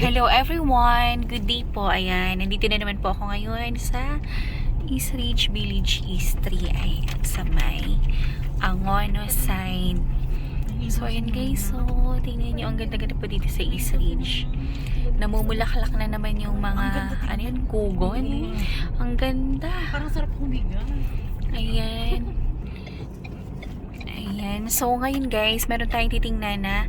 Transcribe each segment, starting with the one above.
Hello everyone! Good day po. Ayan, nandito na naman po ako ngayon sa East Ridge Village East 3. Ayan, sa may Angono side. So ayan guys, so tingnan nyo, ang ganda-ganda po dito sa East Ridge. Namumulaklak na naman yung mga, ano yan, kugon. Ang ganda. Parang sarap humiga. Ayan. Ayan. So ngayon guys, meron tayong titingnan na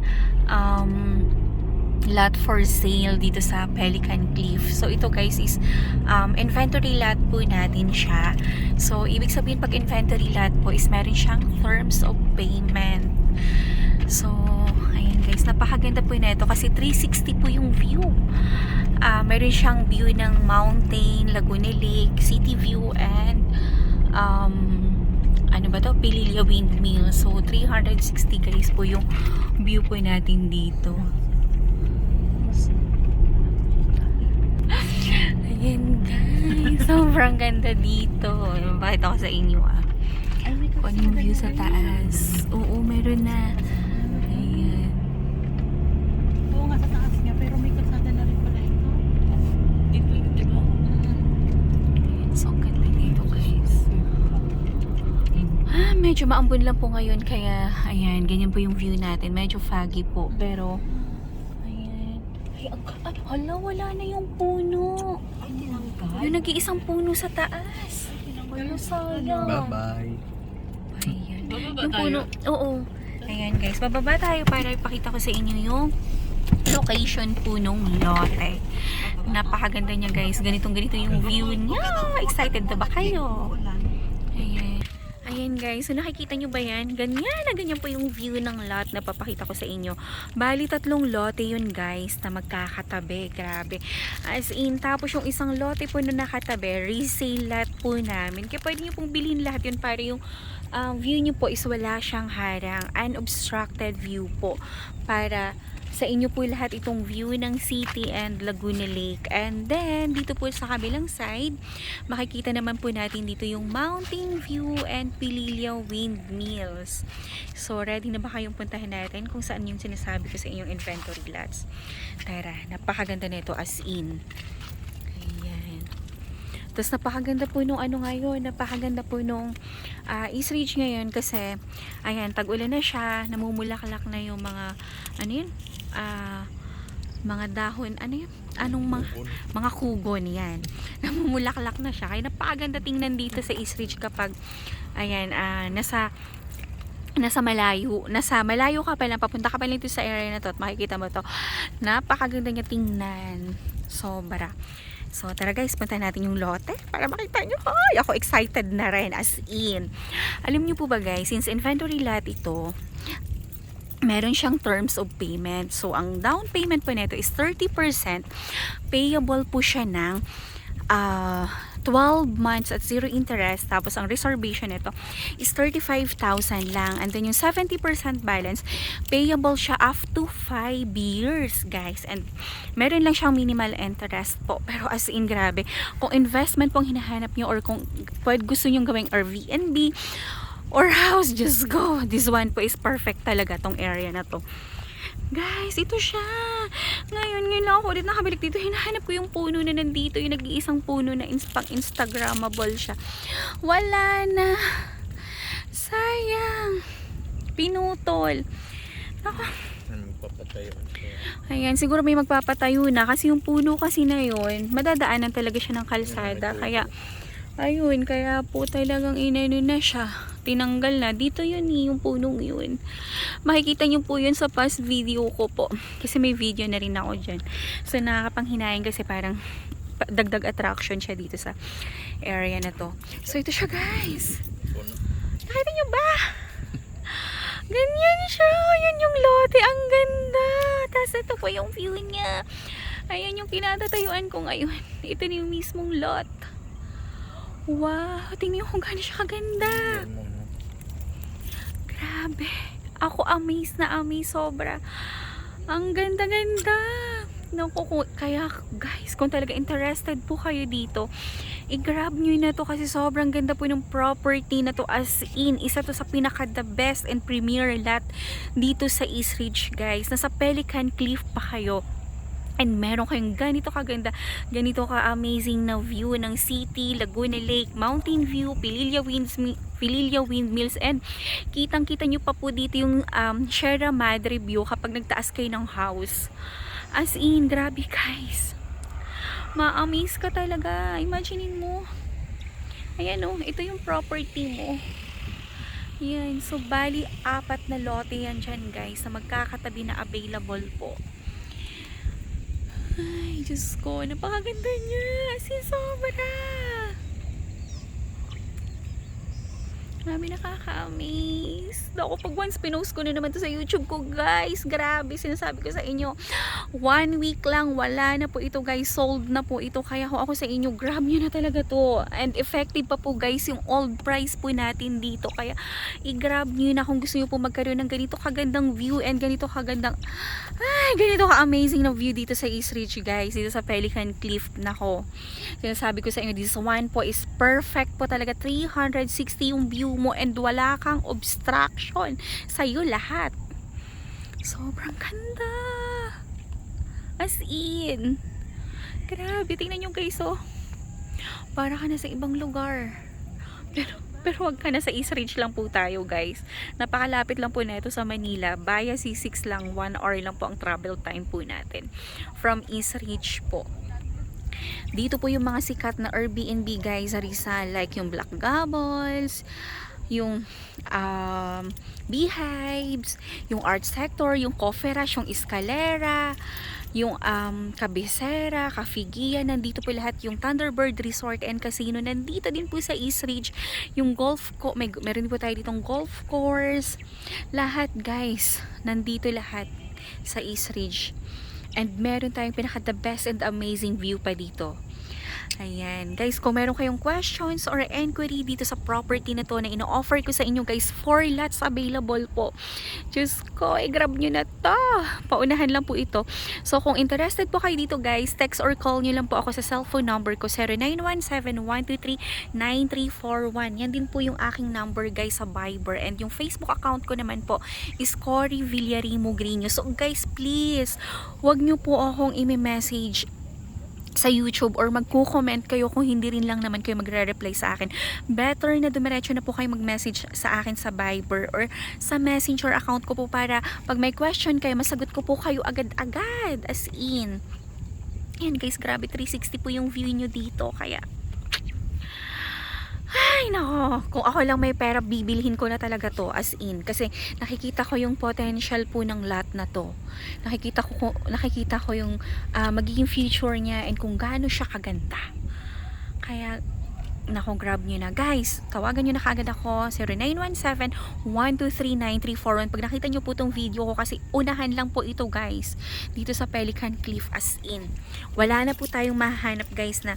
lot for sale dito sa Pelican Cliff. So ito guys is inventory lot po natin siya. So ibig sabihin pag inventory lot po is meron siyang terms of payment. So ayan guys, napakaganda po nito kasi 360 po yung view. Meron siyang view ng mountain, Laguna Lake, city view, and ano ba to? Pililya Windmill. So 360 guys po yung view po natin dito. Ayan guys, sobrang ganda dito. Bakit ako sa inyo kung ano yung view sa taas. Oo, meron na. Ayan. Oo nga, sa taas nga. Pero may kalsada na rin pala ito. Ito yung diba? Ayan, so ganda dito guys. Medyo maambon lang po ngayon. Kaya, ayan, ganyan po yung view natin. Medyo foggy po. Pero, ayan. Ay, hala, wala na yung puno. Ay, tinanggal. Yung nag-iisang puno sa taas. Wala, sayang. Bye-bye. Ayan. Bababa Yung tayo? puno, oo. Ayan guys, bababa tayo para ipakita ko sa inyo yung location po nung lote. Napakaganda niya guys. Ganito yung view niya. Excited na ba kayo? Ayan. Ayan guys, so nakikita nyo ba yan? Ganyan na ganyan po yung view ng lot na papakita ko sa inyo. Bali, 3 lote yun guys na magkakatabi. Grabe. As in, tapos yung isang lote po na nakatabi, resale lot po namin. Kaya pwede nyo pong bilhin lahat yun para yung view nyo po is wala siyang harang. Unobstructed view po. Para sa inyo po lahat itong view ng city and Laguna Lake. And then, dito po sa kabilang side, makikita naman po natin dito yung mountain view and Pililya Windmills. So, ready na ba kayong puntahan natin kung saan yung sinasabi ko sa inyong inventory lots? Tara, napakaganda nito as in. Ayan. Tapos napakaganda po nung ano ngayon, napakaganda po nung East Ridge ngayon kasi, ayan, tag-ulan na siya, namumulaklak na yung mga, ano yun? Mga dahon, ano yun? Anong mga kugon yan. Namumulaklak na siya. Kaya napakaganda tingnan dito sa East Ridge kapag, ayan, nasa malayo ka pa lang, papunta ka pa lang dito sa area na to at makikita mo to. Napakaganda niya tingnan. Sobra. So, tara guys, punta natin yung lote para makita nyo. Ay, ako excited na rin as in. Alam nyo po ba guys, since inventory lot ito, meron siyang terms of payment. So, ang down payment po nito is 30%. Payable po siya ng 12 months at 0 interest. Tapos, ang reservation nito is 35,000 lang. And then, yung 70% balance, payable siya up to 5 years, guys. And, meron lang siyang minimal interest po. Pero, as in, grabe. Kung investment pong hinahanap nyo or kung gusto nyo gawing Airbnb or house, just go. This one po is perfect talaga tong area na to. Guys, ito siya. Ngayon lang ako ulit nakabalik dito. Hinahanap ko yung puno na nandito. Yung nag-iisang puno na Instagrammable siya. Wala na. Sayang. Pinutol. Ako. Ayan, siguro may magpapatayo na. Kasi yung puno kasi na yun, madadaanan talaga siya ng kalsada. Kaya, ayun, kaya po talagang inano na siya. Tinanggal na. Dito yun yung punong yun. Makikita nyo po yun sa past video ko po. Kasi may video na rin ako dyan. So nakakapanghinayang kasi parang dagdag attraction siya dito sa area na to. So ito siya guys. Nakita nyo ba? Ganyan siya. Yan yung lote. Ang ganda. Tapos ito po yung view niya. Ayan yung kinatatayuan ko ngayon. Ito na yung mismong lot. Wow, tingnan mo kung gaano siya kaganda. Grabe. Ako amazed na amazed sobra. Ang ganda-ganda. Naku, kaya guys, kung talaga interested po kayo dito, i-grab nyo na to kasi sobrang ganda po ng property na to, as in, isa to sa pinaka the best and premier lot dito sa East Ridge guys. Nasa Pelican Cliff pa kayo. And meron kayong ganito kaganda, ganito ka-amazing na view ng city, Laguna Lake, Mountain View, Pililla Windmills, and kitang-kita nyo pa po dito yung Sierra Madre view kapag nagtaas kayo ng house. As in, grabe guys. Ma-amaze ka talaga. Imaginein mo. Ayan oh, ito yung property mo. Yan. So, bali, 4 na lote yan dyan guys na magkakatabi na available po. Ay, Diyos ko, napakaganda niya. As in, sobra. Grabe, nakaka-amaze. Ako, pag once pinost ko na naman to sa YouTube ko, guys. Grabe, sinasabi ko sa inyo. 1 week lang, wala na po ito, guys. Sold na po ito. Kaya ako sa inyo, grab nyo na talaga to. And effective pa po, guys, yung old price po natin dito. Kaya, i-grab nyo na kung gusto nyo po magkaroon ng ganito kagandang view and ganito kagandang, ganito ka-amazing na view dito sa East Ridge, guys. Dito sa Pelican Cliff. Nako. Sinasabi ko sa inyo, this one po is perfect po talaga. 360 yung view mo and wala kang obstruction sa'yo lahat. Sobrang ganda. As in, grabe, tingnan nyo guys, oh. Para ka na sa ibang lugar. Pero wag ka na sa East Ridge lang po tayo, guys. Napakalapit lang po na ito sa Manila. Via C6 lang, 1 hour lang po ang travel time po natin. From East Ridge po. Dito po yung mga sikat na Airbnb, guys, sa Rizal. Like yung Black Gables, yung Beehives, yung Art Sector, yung Coffee Rush, yung Escalera, yung Cabecera, Cafigia, nandito po lahat. Yung Thunderbird Resort and Casino, nandito din po sa East Ridge. Yung meron po tayo ditong golf course. Lahat, guys, nandito lahat sa East Ridge. And meron tayong pinaka the best and amazing view pa dito. Ayan, guys, kung meron kayong questions or inquiry dito sa property na to na ino-offer ko sa inyo, guys, 4 lots available po. Diyos ko, grab nyo na to. Paunahan lang po ito. So, kung interested po kayo dito, guys, text or call nyo lang po ako sa cellphone number ko, 0917-123-9341. Yan din po yung aking number, guys, sa Viber. And yung Facebook account ko naman po is Cory Villarimo Grino. So, guys, please, wag nyo po akong i-message sa YouTube or magko-comment kayo kung hindi rin lang naman kayo magre-reply sa akin. Better na dumiretso na po kayo mag-message sa akin sa Viber or sa Messenger account ko po para pag may question kayo, masagot ko po kayo agad-agad. As in. Yan guys, grabe, 360 po yung view nyo dito. Kaya, ay nako, kung ako lang may pera, bibilhin ko na talaga to, as in. Kasi nakikita ko yung potential po ng lot na to. Nakikita ko yung magiging future niya and kung gaano siya kaganda. Kaya, nako, grab nyo na. Guys, tawagan nyo na kagad ako, 0917-123-9341. Pag nakita nyo po tong video ko, kasi unahan lang po ito, guys. Dito sa Pelican Cliff, as in. Wala na po tayong mahanap, guys, na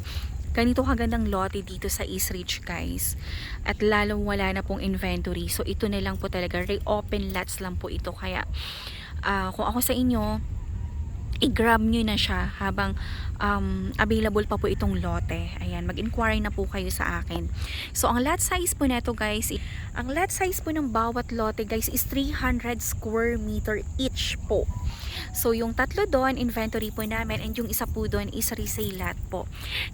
ganito kagandang lote dito sa East Ridge, guys. At lalong wala na pong inventory. So, ito na lang po talaga. Re-open lots lang po ito. Kaya, kung ako sa inyo, i-grab nyo na siya habang available pa po itong lote. Ayan, mag-inquire na po kayo sa akin. So, ang lot size po neto, guys, ang lot size po ng bawat lote, guys, is 300 square meter each po. So, yung tatlo doon, inventory po namin, and yung isa po doon is resale lot po.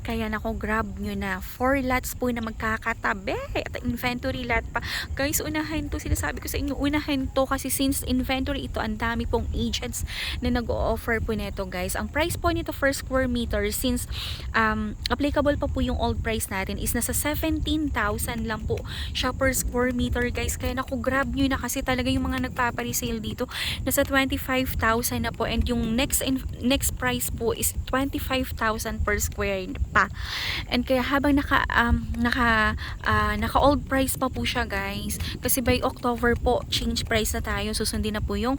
Kaya nako, grab nyo na. 4 lots po na magkakatabi. At inventory lot pa. Guys, unahan to. Sinasabi ko sa inyo, unahan to kasi since inventory ito, ang dami pong agents na nag-o-offer po neto, guys. Ang price po nito per square meter, since applicable pa po yung old price natin, is nasa 17,000 lang po siya per square meter, guys. Kaya nako, grab nyo na kasi talaga yung mga nagpaparesale dito, nasa 25,000 na po, and yung next price po is 25,000 per square pa. And kaya habang naka old price pa po siya, guys, kasi by October po change price na tayo, susundin na po yung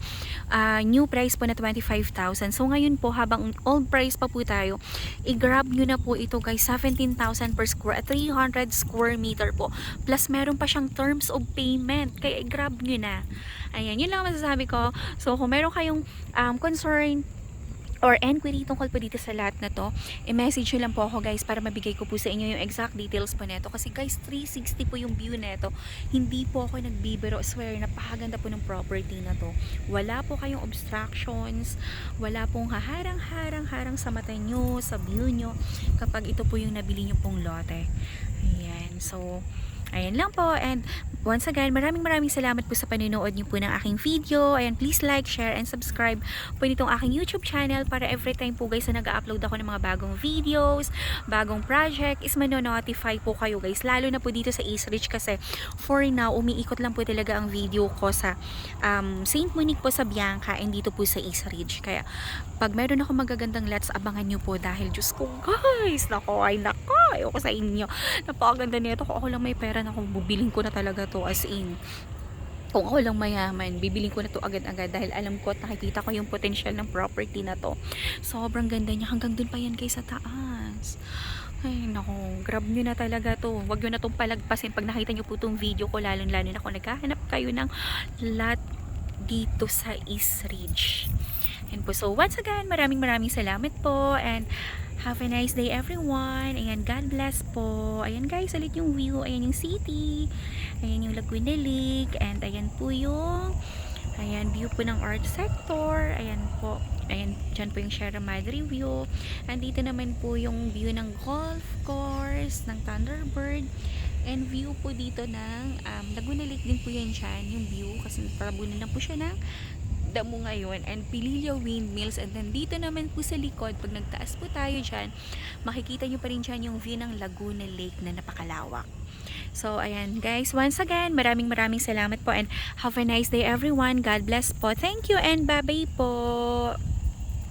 new price po na 25,000. So ngayon po, habang old price pa po tayo, i-grab nyo na po ito, guys. 17,000 per square at 300 square meter po, plus meron pa siyang terms of payment, kaya i-grab nyo na. Ayan, yun lang masasabi ko. So, kung meron kayong concern or enquiry tungkol po dito sa lahat na to, i-message nyo lang po ako guys para mabigay ko po sa inyo yung exact details po neto. Kasi guys, 360 po yung view neto. Hindi po ako nagbibiro. Swear, napakaganda po ng property na to. Wala po kayong obstructions, wala pong haharang-harang-harang sa mata nyo, sa view nyo, kapag ito po yung nabili nyo pong lote. Ayan, so ayan lang po, and once again, maraming salamat po sa panonood niyo po ng aking video. Ayan, please like, share, and subscribe po nitong aking YouTube channel para every time po guys na nag-upload ako ng mga bagong videos, bagong project, is mano-notify po kayo guys. Lalo na po dito sa East Ridge kasi for now, umiikot lang po talaga ang video ko sa St. Monique po sa Bianca and dito po sa East Ridge. Kaya pag meron ako magagandang lots, abangan nyo po dahil Diyos ko guys, nako, ayoko sa inyo. Napakaganda nito. Kung ako lang may pera na kung bubiling ko na talaga to, as in. Kung ako lang mayaman, bibiling ko na to agad-agad dahil alam ko at nakikita ko yung potential ng property na to. Sobrang ganda niya. Hanggang dun pa yan guys sa taas. Ay nako, grab nyo na talaga to. Huwag nyo na tong palagpasin pag nakita nyo po tong video ko, lalo-lalo na kung naghahanap kayo ng lot dito sa East Ridge. And po, so once again, maraming salamat po, and have a nice day everyone. Ayan, God bless po. Ayan guys, ulit yung view. Ayan yung city. Ayan yung Laguna Lake. And ayan po yung view po ng art sector. Ayan po. Ayan, dyan po yung Sierra Madre view. And dito naman po yung view ng golf course, ng Thunderbird. And view po dito ng Laguna Lake din po yan dyan, yung view. Kasi natabunan lang po siya ng damo ngayon, and Pililio Windmills. And then dito naman po sa likod, pag nagtaas po tayo dyan, makikita nyo pa rin dyan yung view ng Laguna Lake na napakalawak. So ayan guys, once again, maraming salamat po, and have a nice day everyone. God bless po. Thank you and bye bye po.